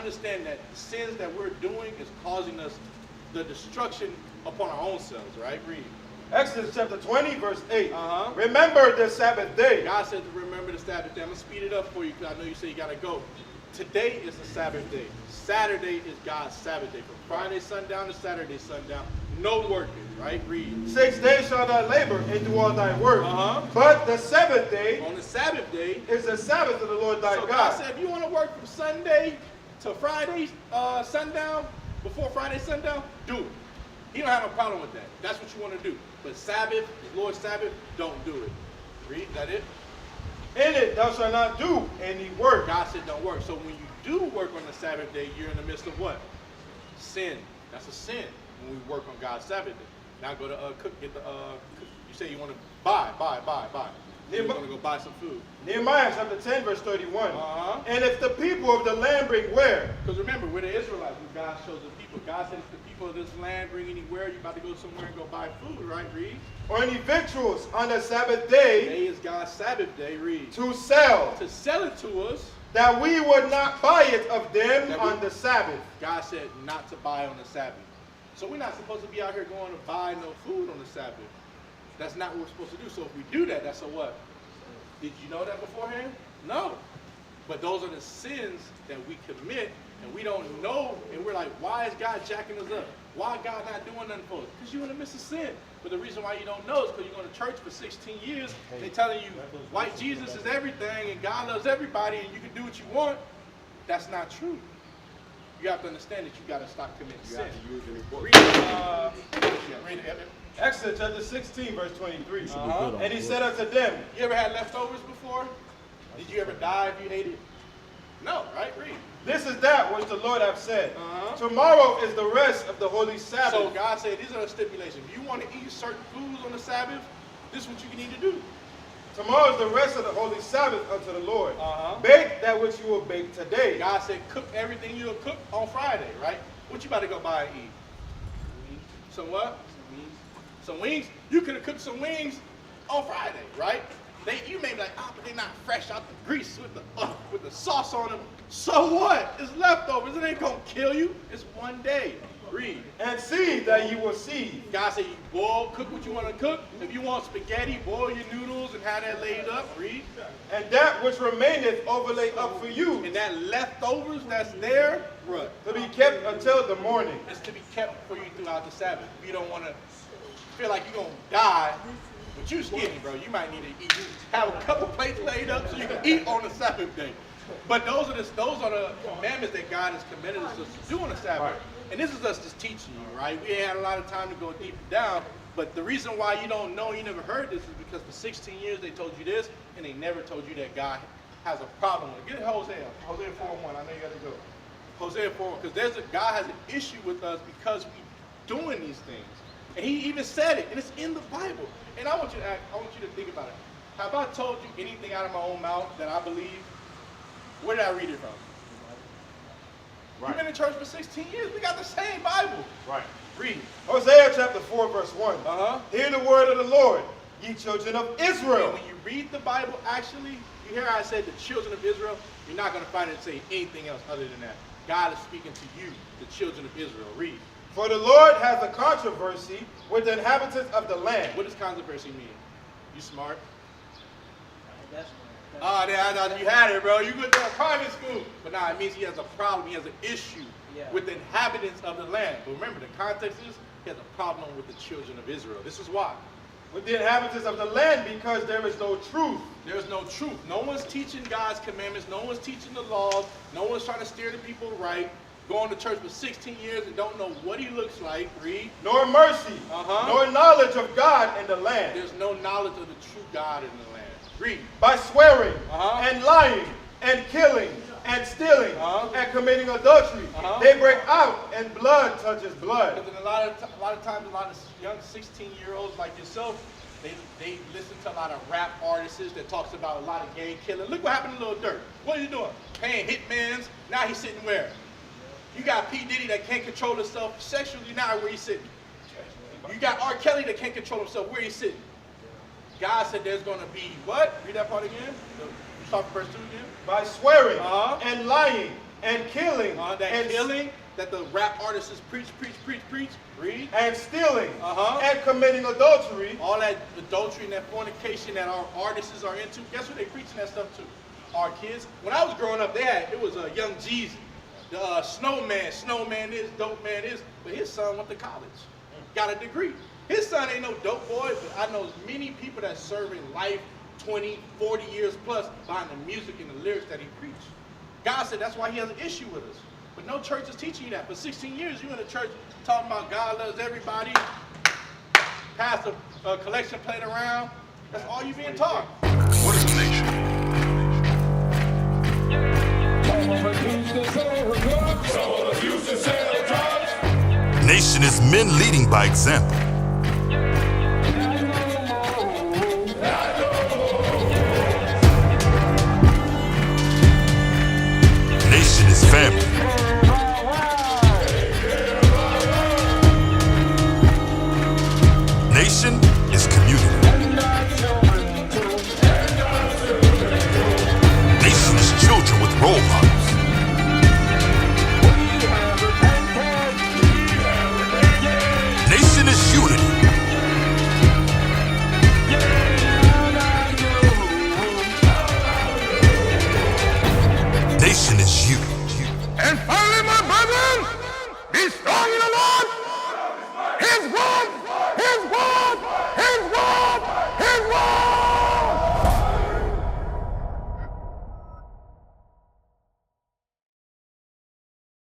understand that the sins that we're doing is causing us the destruction upon our own selves, right? Read. Exodus chapter 20, verse 8. Remember the Sabbath day. God said to remember the Sabbath day. I'm going to speed it up for you because I know you say you got to go. Today is the Sabbath day. Saturday is God's Sabbath day. From Friday sundown to Saturday sundown, no working, right? Read. 6 days shall thou labor and do all thy work. But the seventh day, on the Sabbath day, is the Sabbath of the Lord thy so God. God said, if you want to work from Sunday to Friday sundown, before Friday sundown, do it. He don't have no problem with that. That's what you want to do. But Sabbath, the Lord's Sabbath, don't do it. Read, is that it? In it thou shalt not do any work. God said don't work. So when you do work on the Sabbath day, you're in the midst of what? Sin. That's a sin when we work on God's Sabbath day. Now go to cook, get the you say you want to buy. You're going to go buy some food. Nehemiah chapter 10, verse 31. And if the people of the land bring where? Because remember, we're the Israelites who God shows the people. God said if the people of this land bring anywhere, you're about to go somewhere and go buy food, right? Read. Or any victuals on the Sabbath day. Today is God's Sabbath day. Read. To sell. To sell it to us. That we would not buy it of them on the Sabbath. God said not to buy on the Sabbath. So we're not supposed to be out here going to buy no food on the Sabbath. That's not what we're supposed to do. So if we do that, that's a what? Did you know that beforehand? No. But those are the sins that we commit, and we don't know, and we're like, why is God jacking us up? Why God not doing nothing for us? Because you're in the midst of sin. But the reason why you don't know is because you're going to church for 16 years, and they're telling you white Jesus is everything, and God loves everybody, and you can do what you want. That's not true. You have to understand that you got to stop committing sin. Read it. Exodus chapter 16, verse 23. And he said unto them, you ever had leftovers before? Did you ever die if you ate it? No, right? Read. This is that which the Lord hath said. Tomorrow is the rest of the holy Sabbath. So God said, these are the stipulations. If you want to eat certain foods on the Sabbath, this is what you need to do. Tomorrow is the rest of the holy Sabbath unto the Lord. Bake that which you will bake today. God said, cook everything you'll cook on Friday, right? What you about to go buy and eat? Some what? Some wings. You could have cooked some wings on Friday, right? You may be like, but they're not fresh out the grease with the sauce on them. So what? It's leftovers. It ain't gonna kill you. It's one day. Read. And see that you will see. God said you cook what you want to cook. If you want spaghetti, boil your noodles and have that laid up. Read. And that which remaineth overlay up for you. And that leftovers that's there, right, to be kept until the morning. It's to be kept for you throughout the Sabbath. If you don't want to feel like you're gonna die, but you skinny, bro. You might need to eat. Have a couple plates laid up so you can eat on the Sabbath day. But those are the commandments that God has commanded us to do on the Sabbath. Right. And this is us just teaching you, right? We ain't had a lot of time to go deep down. But the reason why you don't know, you never heard this, is because for 16 years they told you this, and they never told you that God has a problem with it. Get Hosea 4:1. I know you got to go. Hosea 4:1, because God has an issue with us because we're doing these things. And he even said it, and it's in the Bible. And I want you to think about it. Have I told you anything out of my own mouth that I believe? Where did I read it from? Right. You've been in church for 16 years. We got the same Bible. Right. Read. Hosea chapter 4, verse 1. Hear the word of the Lord, ye children of Israel. And when you read the Bible, actually, you hear how I said the children of Israel, you're not going to find it say anything else other than that. God is speaking to you, the children of Israel. Read. For the Lord has a controversy with the inhabitants of the land. What does controversy mean? You smart? Oh, you had it, bro. You went to a private school. But nah, it means he has a problem. He has an issue with the inhabitants of the land. But remember, the context is he has a problem with the children of Israel. This is why. With the inhabitants of the land, because there is no truth. There is no truth. No one's teaching God's commandments. No one's teaching the laws. No one's trying to steer the people right. Going to church for 16 years and don't know what he looks like. Read. Nor mercy, nor knowledge of God in the land. There's no knowledge of the true God in the land. Read. By swearing and lying and killing and stealing and committing adultery, they break out and blood touches blood. Because a lot of times, a lot of young 16-year-olds like yourself, they listen to a lot of rap artists that talks about a lot of gang killing. Look what happened to Lil Durk. What are you doing? Paying hitmans. Now he's sitting where? You got P. Diddy that can't control himself sexually. Now where he's sitting? You got R. Kelly that can't control himself. Where he's sitting? God said there's going to be what? Read that part again. Start verse 2 again. By swearing and lying and killing, killing that the rap artists preach. Read. And stealing, and committing adultery. All that adultery and that fornication that our artists are into. Guess who they preaching that stuff to? Our kids. When I was growing up, it was a young Jeezy, the snowman is, dope man is, but his son went to college, got a degree. His son ain't no dope boy, but I know many people that serving life 20, 40 years plus behind the music and the lyrics that he preached. God said that's why he has an issue with us. But no church is teaching you that. For 16 years, you in a church talking about God loves everybody, pass a collection plate around. That's all you being taught. What is a nation? Nation is men leading by example. Nation is family. Nation is community. Nation is children with role models. Nation is unity. Nation is you. And finally, my brethren, be strong in the Lord, His word